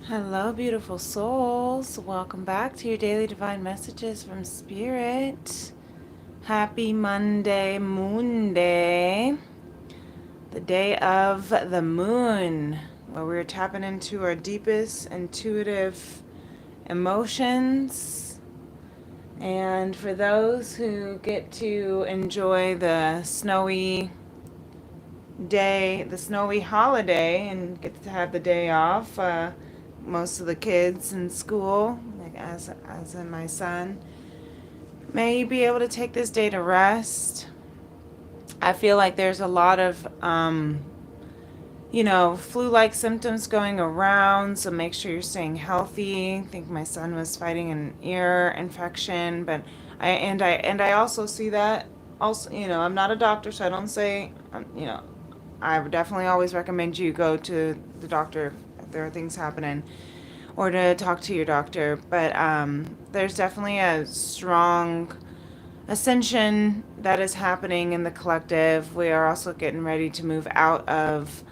Hello, beautiful souls. Welcome back to your daily divine messages from Spirit. Happy Monday, Moonday, the day of the moon, where we're tapping into our deepest intuitive emotions. And for those who get to enjoy the snowy day, the snowy holiday, and get to have the day off, most of the kids in school, like as in my son, may be able to take this day to rest. I feel like there's a lot of flu-like symptoms going around, so make sure you're staying healthy. I think my son was fighting an ear infection, but I also see that also, I'm not a doctor, so I don't say, I would definitely always recommend you go to the doctor if there are things happening, or to talk to your doctor. But there's definitely a strong ascension that is happening in the collective. We are also getting ready to move out of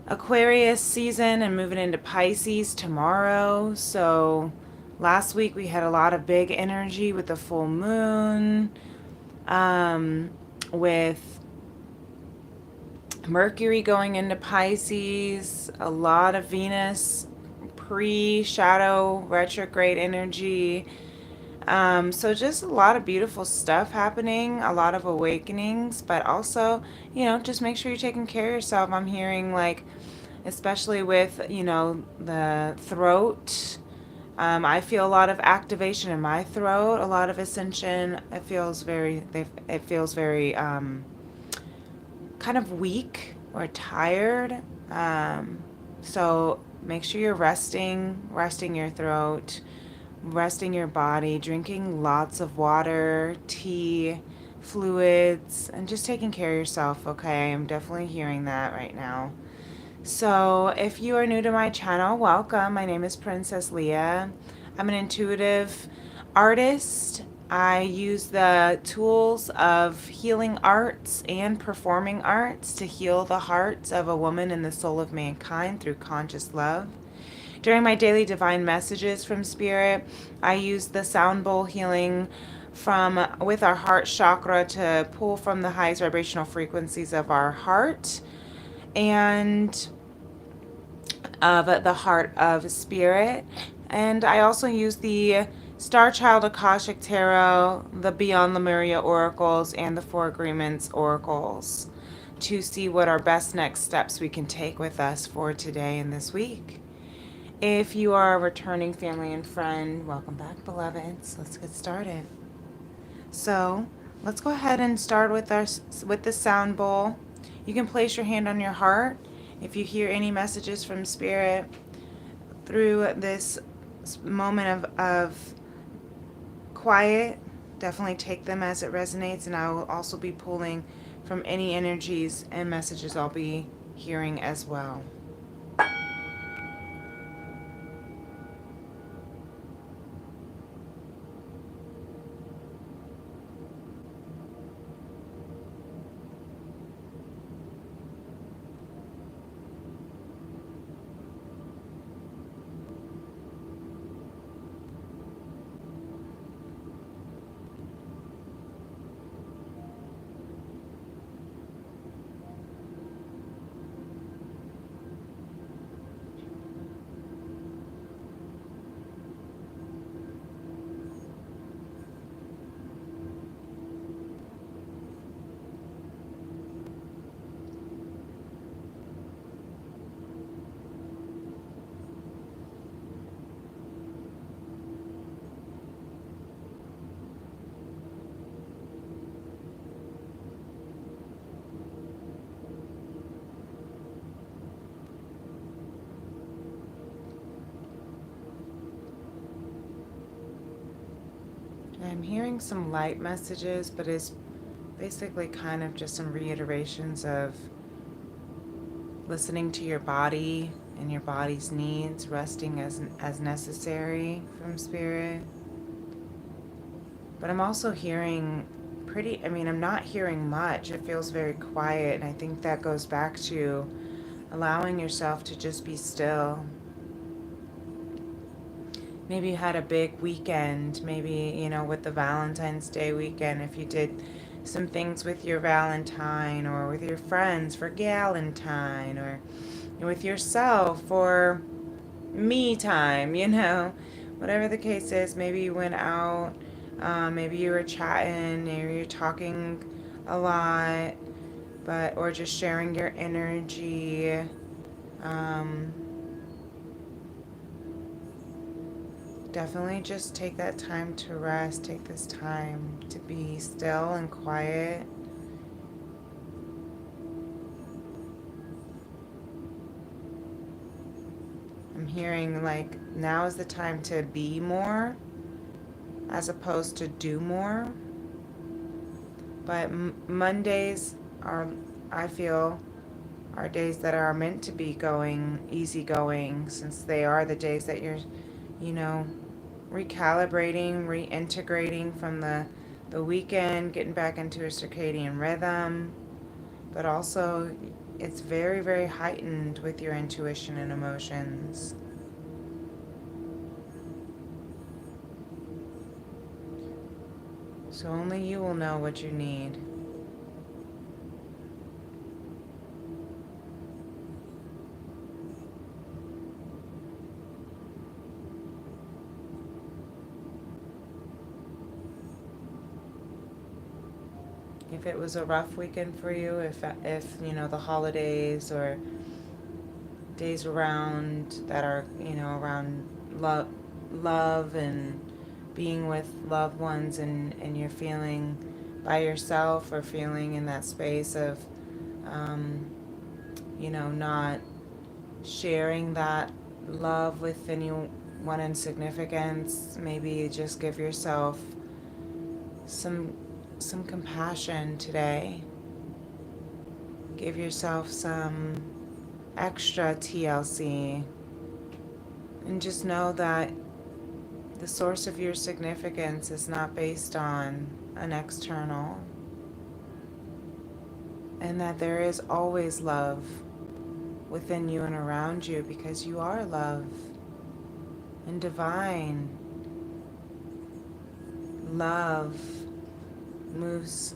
Aquarius season and moving into Pisces tomorrow. So last week we had a lot of big energy with the full moon, with Mercury going into Pisces, a lot of Venus pre-shadow retrograde energy. So just a lot of beautiful stuff happening, a lot of awakenings, but also, just make sure you're taking care of yourself. I'm hearing like, especially with, the throat. I feel a lot of activation in my throat, a lot of ascension. It feels very kind of weak or tired. So make sure you're resting your throat, resting your body, drinking lots of water, tea, fluids, and just taking care of yourself, okay? I'm definitely hearing that right now. So, if you are new to my channel, welcome. My name is Princess Leah. I'm an intuitive artist. I use the tools of healing arts and performing arts to heal the hearts of a woman and the soul of mankind through conscious love. During my daily divine messages from Spirit, I use the sound bowl healing from with our heart chakra to pull from the highest vibrational frequencies of our heart and of the heart of Spirit. And I also use the Star Child Akashic Tarot, the Beyond Lemuria Oracles, and the Four Agreements Oracles to see what our best next steps we can take with us for today and this week. If you are a returning family and friend, welcome back, beloveds. Let's get started. So let's go ahead and start with the sound bowl. You can place your hand on your heart if you hear any messages from Spirit through this moment of quiet. Definitely take them as it resonates, and I will also be pulling from any energies and messages I'll be hearing as well. I'm hearing some light messages, but it's basically kind of just some reiterations of listening to your body and your body's needs, resting as necessary from Spirit. But I'm also hearing I'm not hearing much. It feels very quiet, and I think that goes back to allowing yourself to just be still. Maybe you had a big weekend, maybe, with the Valentine's Day weekend, if you did some things with your Valentine or with your friends for Galentine or with yourself for me time, whatever the case is. Maybe you went out, maybe you were chatting, maybe you're talking a lot, or just sharing your energy. Um, Definitely just take that time to rest, take this time to be still and quiet. I'm hearing like now is the time to be more as opposed to do more. But Mondays are, I feel, are days that are meant to be going easy going, since they are the days that you're, you know, recalibrating, reintegrating from the weekend, getting back into a circadian rhythm. But also, it's very, very heightened with your intuition and emotions. So only you will know what you need. If it was a rough weekend for you, if the holidays or days around that are around love and being with loved ones, and you're feeling by yourself or feeling in that space of um, not sharing that love with anyone in significance, maybe just give yourself some some compassion today. Give yourself some extra TLC, and just know that the source of your significance is not based on an external, and that there is always love within you and around you, because you are love and divine. Love moves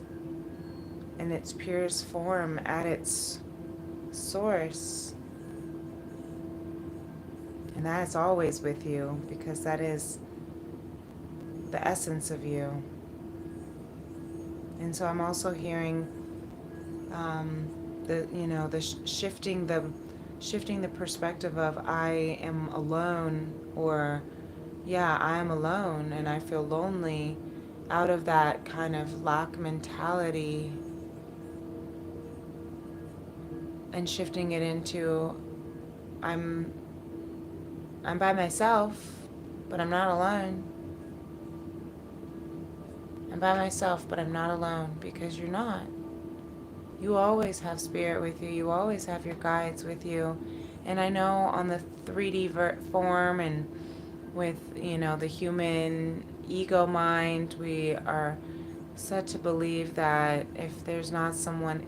in its purest form at its source, and that is always with you, because that is the essence of you. And so I'm also hearing shifting the perspective of I am alone, or yeah, I am alone and I feel lonely, out of that kind of lack mentality, and shifting it into I'm I'm by myself, but I'm not alone. I'm by myself, but I'm not alone, because you're not. You always have spirit with you. You always have your guides with you. And I know on the 3D form, and with, the human ego mind, we are said to believe that if there's not someone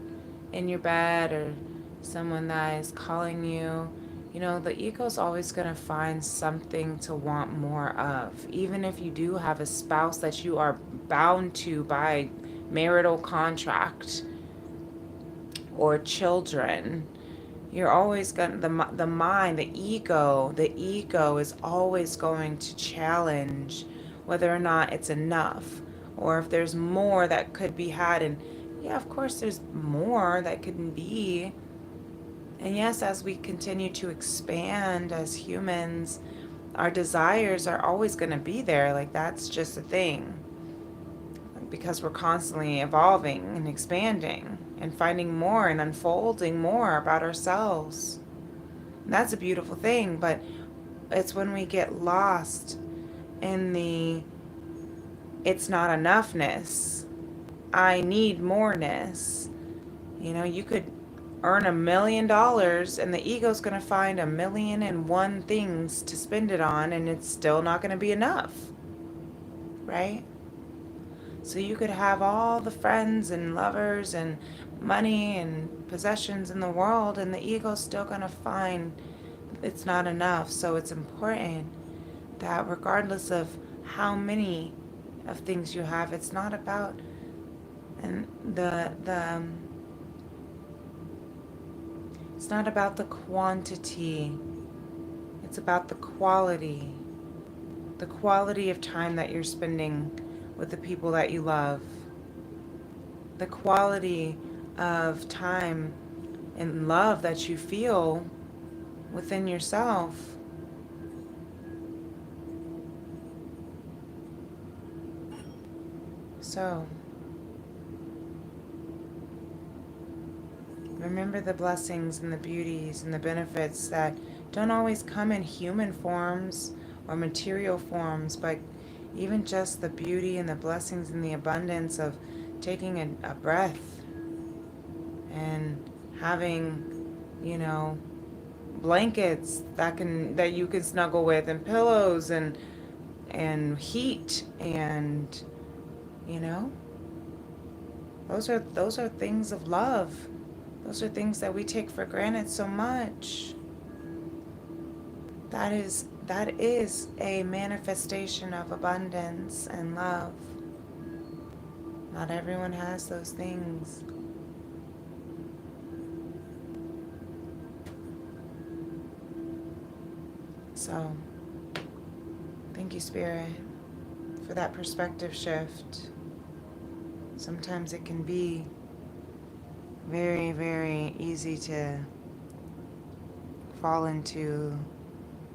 in your bed or someone that is calling you, the ego's always going to find something to want more of. Even if you do have a spouse that you are bound to by marital contract, or children, you're always going to, the mind, the ego is always going to challenge whether or not it's enough, or if there's more that could be had. And yeah, of course there's more that could be. And yes, as we continue to expand as humans, our desires are always going to be there. Like, that's just a thing, because we're constantly evolving and expanding and finding more and unfolding more about ourselves. And that's a beautiful thing, but it's when we get lost in the it's not enoughness, I need moreness. You could earn $1 million and the ego's going to find 1,000,001 things to spend it on, and it's still not going to be enough, right? So you could have all the friends and lovers and money and possessions in the world, and the ego's still going to find it's not enough. So it's important that regardless of how many of things you have, it's not about and it's not about the quantity. It's about the quality of time that you're spending with the people that you love, the quality of time and love that you feel within yourself. So, remember the blessings and the beauties and the benefits that don't always come in human forms or material forms, but even just the beauty and the blessings and the abundance of taking a breath and having, you know, blankets that you can snuggle with and pillows and heat and, you know, those are things of love. Those are things that we take for granted so much. That is a manifestation of abundance and love. Not everyone has those things. So, thank you, Spirit, for that perspective shift. Sometimes it can be very, very easy to fall into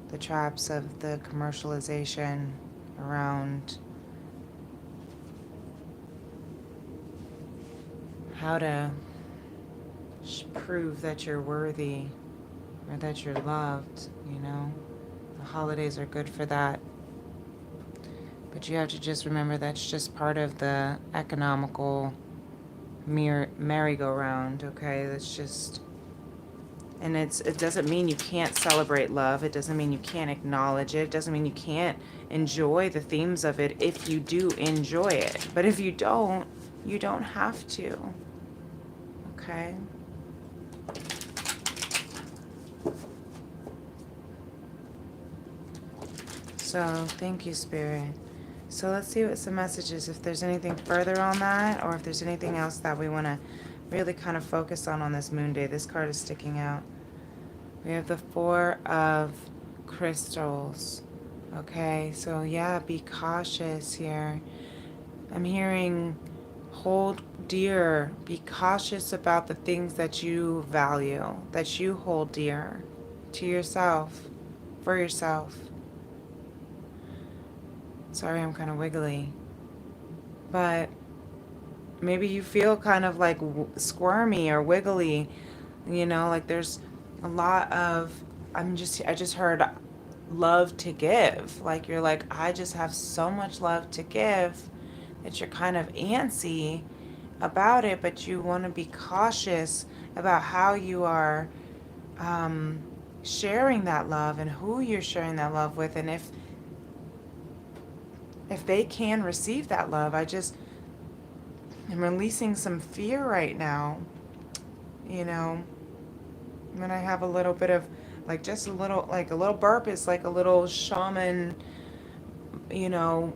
the traps of the commercialization around how to prove that you're worthy or that you're loved, you know. The holidays are good for that. But you have to just remember that's just part of the economical merry-go-round, okay? That's just, and it doesn't mean you can't celebrate love. It doesn't mean you can't acknowledge it. It doesn't mean you can't enjoy the themes of it if you do enjoy it. But if you don't have to, okay? So, thank you, Spirit. So let's see what some messages, if there's anything further on that, or if there's anything else that we want to really kind of focus on this moon day. This card is sticking out. We have the Four of Crystals. Okay, so yeah, be cautious here. I'm hearing hold dear. Be cautious about the things that you value, that you hold dear to yourself, for yourself. Sorry, I'm kind of wiggly. But maybe you feel kind of like squirmy or wiggly, you know, like there's a lot of, I just heard love to give. Like you're like, I just have so much love to give that you're kind of antsy about it, but you want to be cautious about how you are sharing that love and who you're sharing that love with, and if they can receive that love. I'm releasing some fear right now, you know. When I have a little bit of, like, just a little, like a little burp is like a little shaman, you know,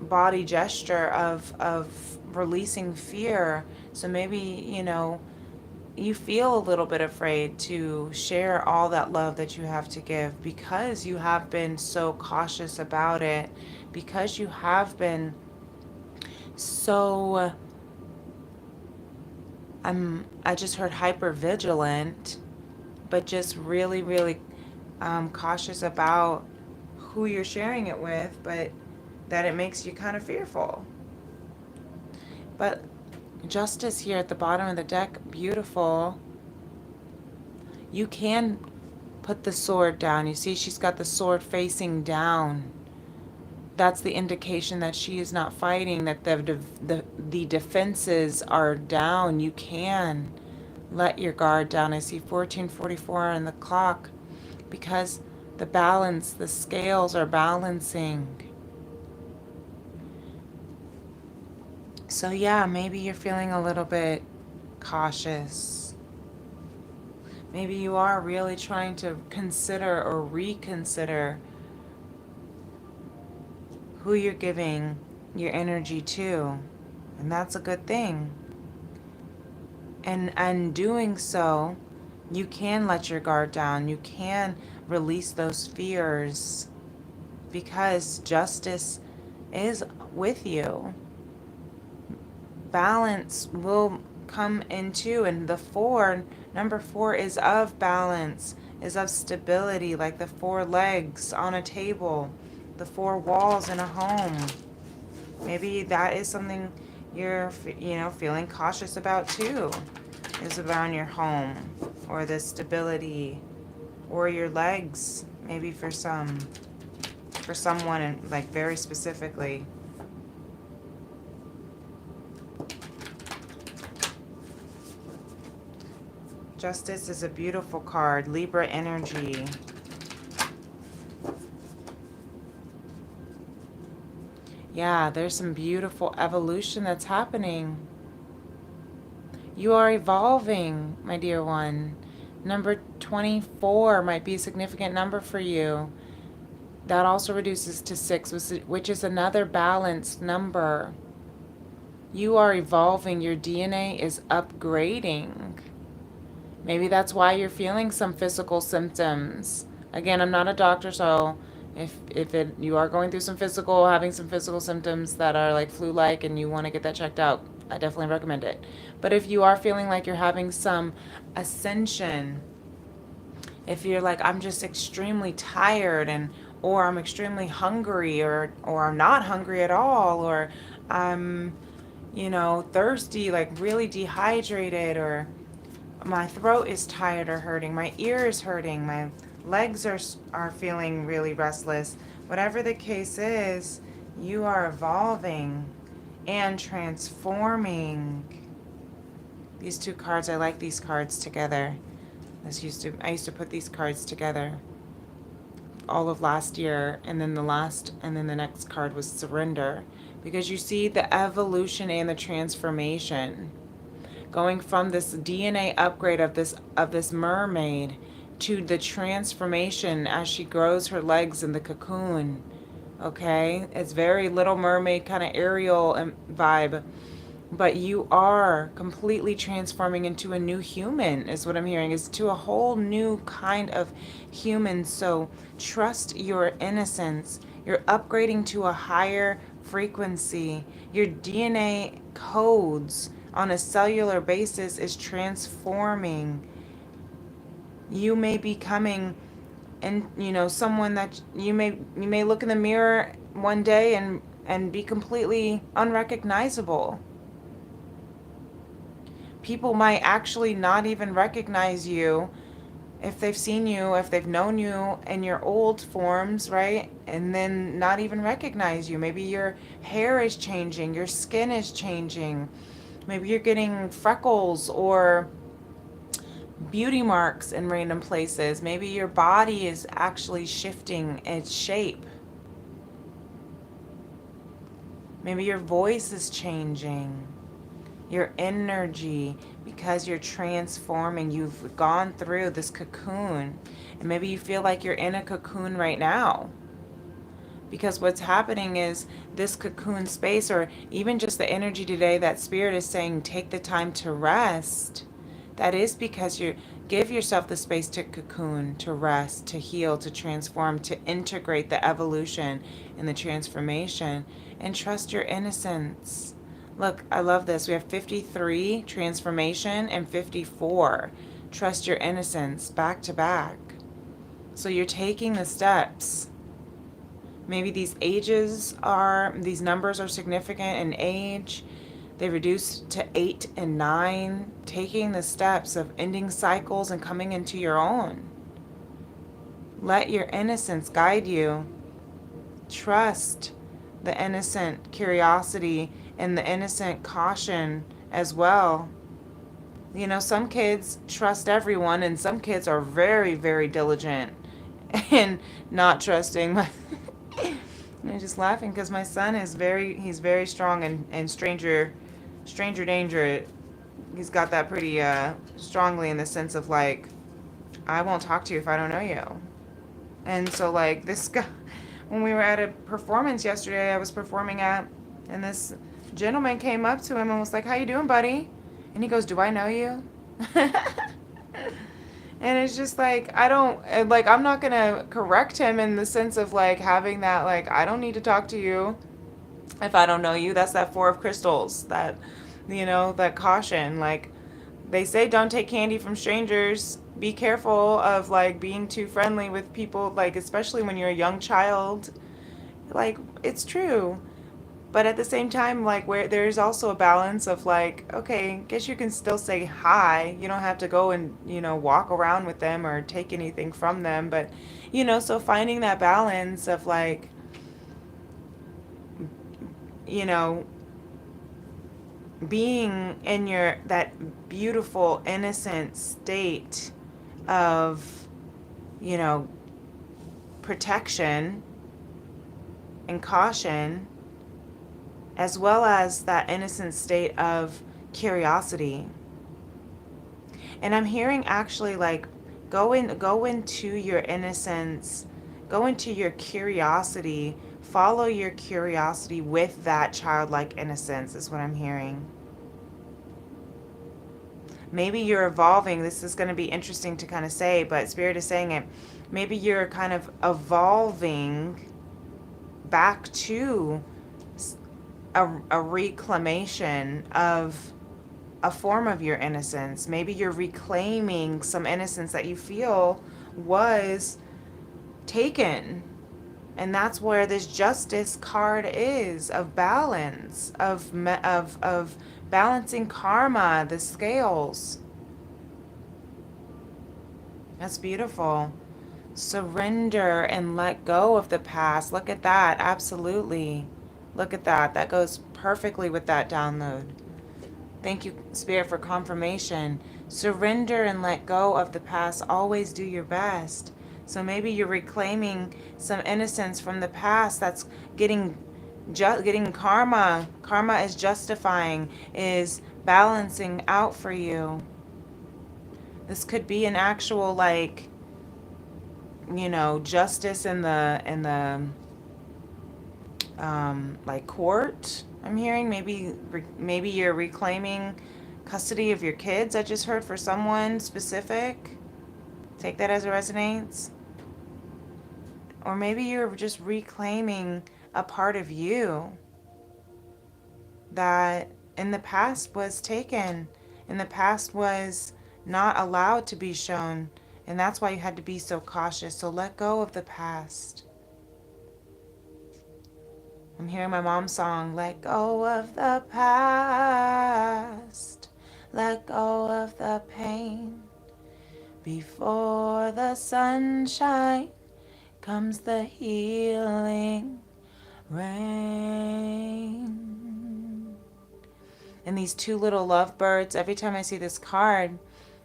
body gesture of releasing fear. So maybe, you know, you feel a little bit afraid to share all that love that you have to give because you have been so cautious about it, because you have been so, I just heard hyper vigilant, but just really, really cautious about who you're sharing it with, but that it makes you kind of fearful. But Justice here at the bottom of the deck, beautiful. You can put the sword down. You see she's got the sword facing down. That's the indication that she is not fighting, that the defenses are down. You can let your guard down. I see 1444 on the clock because the balance, the scales are balancing. So yeah, maybe you're feeling a little bit cautious. Maybe you are really trying to consider or reconsider who you're giving your energy to. And that's a good thing. And doing so, you can let your guard down. You can release those fears because justice is with you. Balance will come into, and the four, number four is of balance, is of stability, like the four legs on a table, the four walls in a home. Maybe that is something you're, feeling cautious about too, is around your home or the stability or your legs, maybe for someone, and like very specifically. Justice is a beautiful card. Libra energy. Yeah, there's some beautiful evolution that's happening. You are evolving, my dear one. Number 24 might be a significant number for you. That also reduces to 6, which is another balanced number. You are evolving. Your DNA is upgrading. Maybe that's why you're feeling some physical symptoms. Again, I'm not a doctor, so if you are going through having some physical symptoms that are like flu-like and you want to get that checked out, I definitely recommend it. But if you are feeling like you're having some ascension, if you're like, I'm just extremely tired, or I'm extremely hungry, or I'm not hungry at all, or I'm, thirsty, like really dehydrated, or my throat is tired or hurting, my ear is hurting, my legs are feeling really restless. Whatever the case is, you are evolving and transforming. These two cards, I like these cards together. I used to put these cards together all of last year, and then the next card was surrender, because you see the evolution and the transformation, going from this DNA upgrade of this mermaid to the transformation as she grows her legs in the cocoon. Okay, it's very Little Mermaid kind of Ariel vibe, but you are completely transforming into a new human, is what I'm hearing, is to a whole new kind of human. So trust your innocence. You're upgrading to a higher frequency. Your DNA codes on a cellular basis is transforming. You may be becoming, and someone that you may look in the mirror one day and be completely unrecognizable. People might actually not even recognize you if they've seen you, if they've known you in your old forms, right? And then not even recognize you. Maybe your hair is changing, your skin is changing. Maybe you're getting freckles or beauty marks in random places. Maybe your body is actually shifting its shape. Maybe your voice is changing. Your energy, because you're transforming. You've gone through this cocoon, and maybe you feel like you're in a cocoon right now, because what's happening is this cocoon space, or even just the energy today that Spirit is saying take the time to rest. That is because you give yourself the space to cocoon, to rest, to heal, to transform, to integrate the evolution and the transformation, and trust your innocence. Look, I love this. We have 53, transformation, and 54, trust your innocence, back to back. So you're taking the steps. Maybe these numbers are significant in age. They reduce to 8 and 9, taking the steps of ending cycles and coming into your own. Let your innocence guide you. Trust the innocent curiosity and the innocent caution as well. Some kids trust everyone, and some kids are very, very diligent and not trusting. I'm just laughing because my son is he's very strong and stranger danger. He's got that pretty strongly, in the sense of like, I won't talk to you if I don't know you. And so like this guy, when we were at a performance yesterday I was performing at, and this gentleman came up to him and was like, "How you doing, buddy?" And he goes, "Do I know you?" And it's just like, I don't, like, I'm not gonna correct him in the sense of like having that, like, I don't need to talk to you if I don't know you. That's that Four of Crystals, that, that caution. Like, they say don't take candy from strangers. Be careful of like being too friendly with people, like, especially when you're a young child. Like, it's true. But at the same time, like, where there's also a balance of like, okay, I guess you can still say hi. You don't have to go and, walk around with them or take anything from them. But, so finding that balance of like, you know, being in that beautiful, innocent state of, you know, protection and caution, as well as that innocent state of curiosity. And I'm hearing actually like go into your innocence, go into your curiosity, follow your curiosity with that childlike innocence is what I'm hearing. Maybe you're evolving. This is going to be interesting to kind of say, but Spirit is saying it. Maybe you're kind of evolving back to a reclamation of a form of your innocence. Maybe you're reclaiming some innocence that you feel was taken. And that's where this justice card is, of balance, of balancing karma, the scales. That's beautiful. Surrender and let go of the past. Look at that. Absolutely. Look at that. That goes perfectly with that download. Thank you, Spirit, for confirmation. Surrender and let go of the past. Always do your best. So maybe you're reclaiming some innocence from the past that's getting karma. Karma is justifying, is balancing out for you. This could be an actual like, justice in the like court. I'm hearing maybe you're reclaiming custody of your kids. I just heard for someone specific. Take that as it resonates. Or maybe you're just reclaiming a part of you that in the past was taken, in the past was not allowed to be shown, and that's why you had to be so cautious. So let go of the past. I'm hearing my mom's song, let go of the past, let go of the pain. Before the sunshine comes the healing rain. And these two little lovebirds, every time I see this card,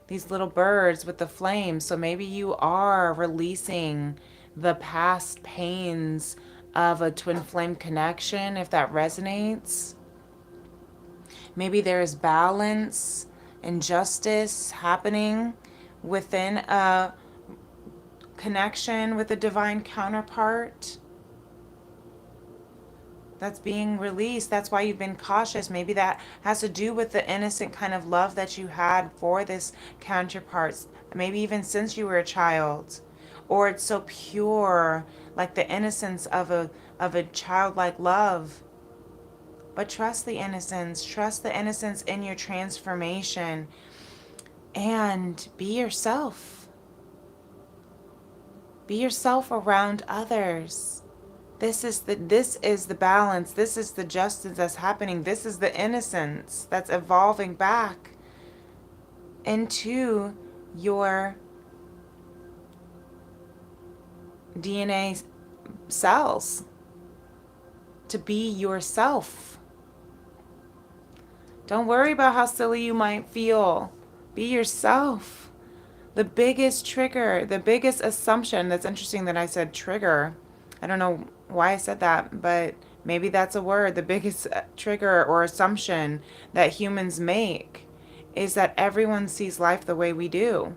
these little birds with the flames. So maybe you are releasing the past pains of a twin flame connection, if that resonates. Maybe there is balance and justice happening within a connection with a divine counterpart that's being released. That's why you've been cautious. Maybe that has to do with the innocent kind of love that you had for this counterpart, maybe even since you were a child. Or it's so pure, like the innocence of a childlike love. But trust the innocence. Trust the innocence in your transformation. And be yourself. Be yourself around others. This is the balance. This is the justice that's happening. This is the innocence that's evolving back into your DNA cells to be yourself. Don't worry about how silly you might feel. Be yourself. The biggest trigger, the biggest assumption, that's interesting that I said trigger. I don't know why I said that, but maybe that's a word. The biggest trigger or assumption that humans make is that everyone sees life the way we do.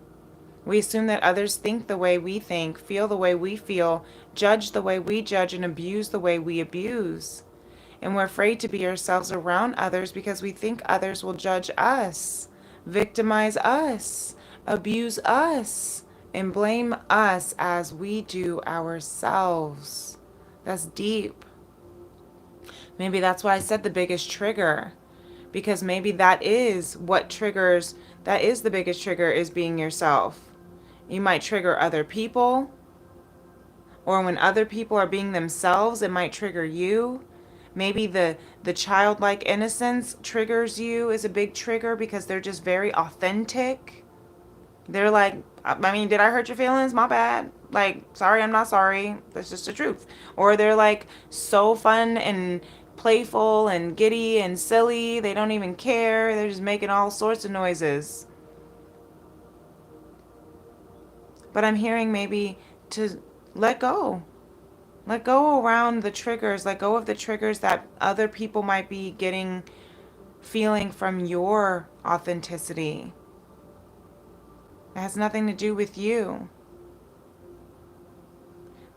We assume that others think the way we think, feel the way we feel, judge the way we judge and abuse the way we abuse. And we're afraid to be ourselves around others because we think others will judge us, victimize us, abuse us, and blame us as we do ourselves. That's deep. Maybe that's why I said the biggest trigger, because maybe that is what triggers, that is the biggest trigger, is being yourself. You might trigger other people, or when other people are being themselves, it might trigger you. Maybe the childlike innocence triggers you, is a big trigger because they're just very authentic. They're like, I mean, did I hurt your feelings? My bad. Like, sorry, I'm not sorry. That's just the truth. Or they're like so fun and playful and giddy and silly. They don't even care. They're just making all sorts of noises. But I'm hearing maybe to let go. Let go around the triggers. Let go of the triggers that other people might be getting, feeling from your authenticity. It has nothing to do with you.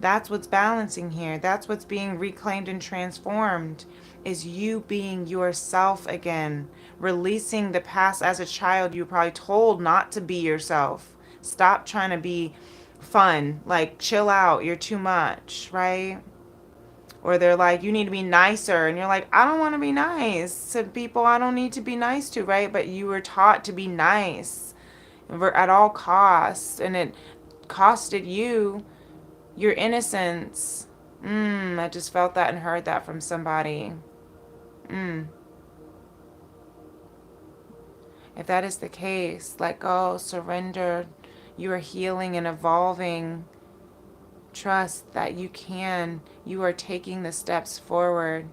That's what's balancing here. That's what's being reclaimed and transformed, is you being yourself again. Releasing the past. As a child, you were probably told not to be yourself. Stop trying to be fun. Like, chill out. You're too much, right? Or they're like, you need to be nicer. And you're like, I don't want to be nice to people I don't need to be nice to, right? But you were taught to be nice at all costs. And it costed you your innocence. I just felt that and heard that from somebody. If that is the case, let go, surrender. You are healing and evolving. Trust that you can. You are taking the steps forward.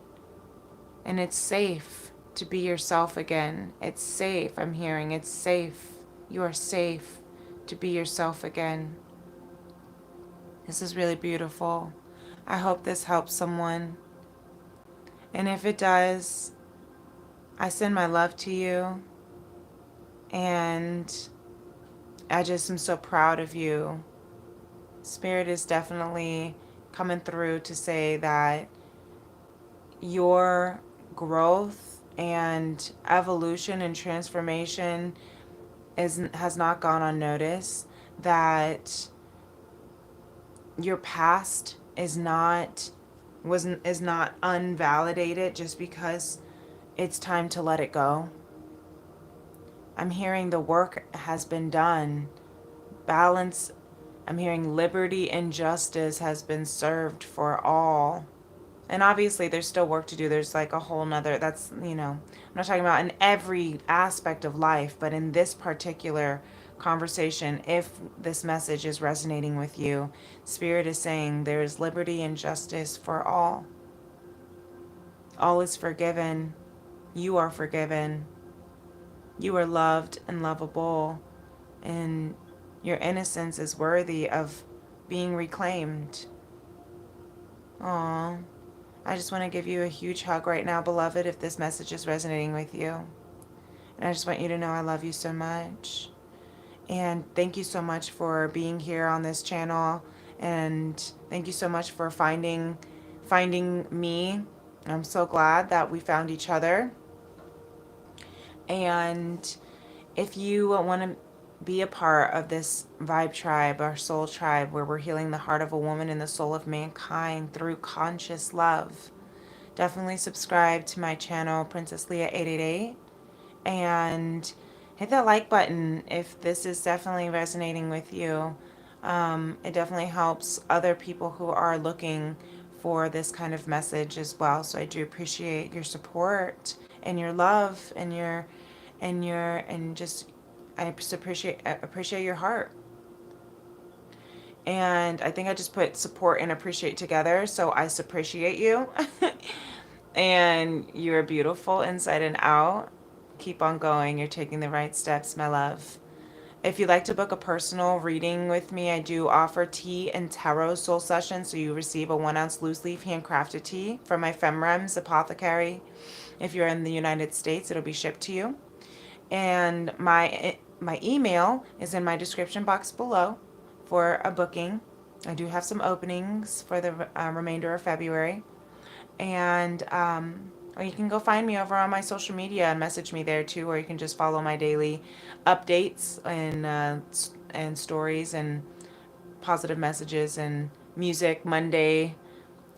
And it's safe to be yourself again. It's safe, I'm hearing. It's safe. You are safe to be yourself again. This is really beautiful. I hope this helps someone. And if it does, I send my love to you. And I just am so proud of you. Spirit is definitely coming through to say that your growth and evolution and transformation has not gone unnoticed. That your past is not unvalidated just because it's time to let it go. I'm hearing the work has been done. Balance. I'm hearing liberty and justice has been served for all. And obviously there's still work to do. There's like a whole nother, that's, I'm not talking about in every aspect of life, but in this particular conversation, if this message is resonating with you, Spirit is saying there is liberty and justice for all. All is forgiven. You are forgiven. You are loved and lovable. And your innocence is worthy of being reclaimed. Aww. I just want to give you a huge hug right now, beloved, if this message is resonating with you. And I just want you to know I love you so much. And thank you so much for being here on this channel. And thank you so much for finding me. I'm so glad that we found each other. And if you want to be a part of this vibe tribe, our soul tribe, where we're healing the heart of a woman and the soul of mankind through conscious love, definitely subscribe to my channel, Princess Leah 888, and hit that like button if this is definitely resonating with you. It definitely helps other people who are looking for this kind of message as well. So I do appreciate your support and your love and just I just appreciate your heart. And I think I just put support and appreciate together, so I appreciate you. And you're beautiful inside and out. Keep on going. You're taking the right steps, my love. If you'd like to book a personal reading with me, I do offer tea and tarot soul sessions. So you receive a 1-ounce loose leaf handcrafted tea from my FemRems apothecary. If you're in the United States, it'll be shipped to you. And my email is in my description box below for a booking. I do have some openings for the remainder of February. And or you can go find me over on my social media and message me there too, or you can just follow my daily updates and stories and positive messages and music Monday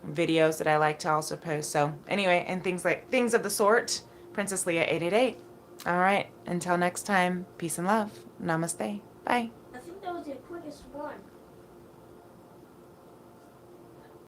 videos that I like to also post. So anyway, and things of the sort. Princess Leah 888. All right. Until next time. Peace and love. Namaste. Bye. I think that was the quickest one.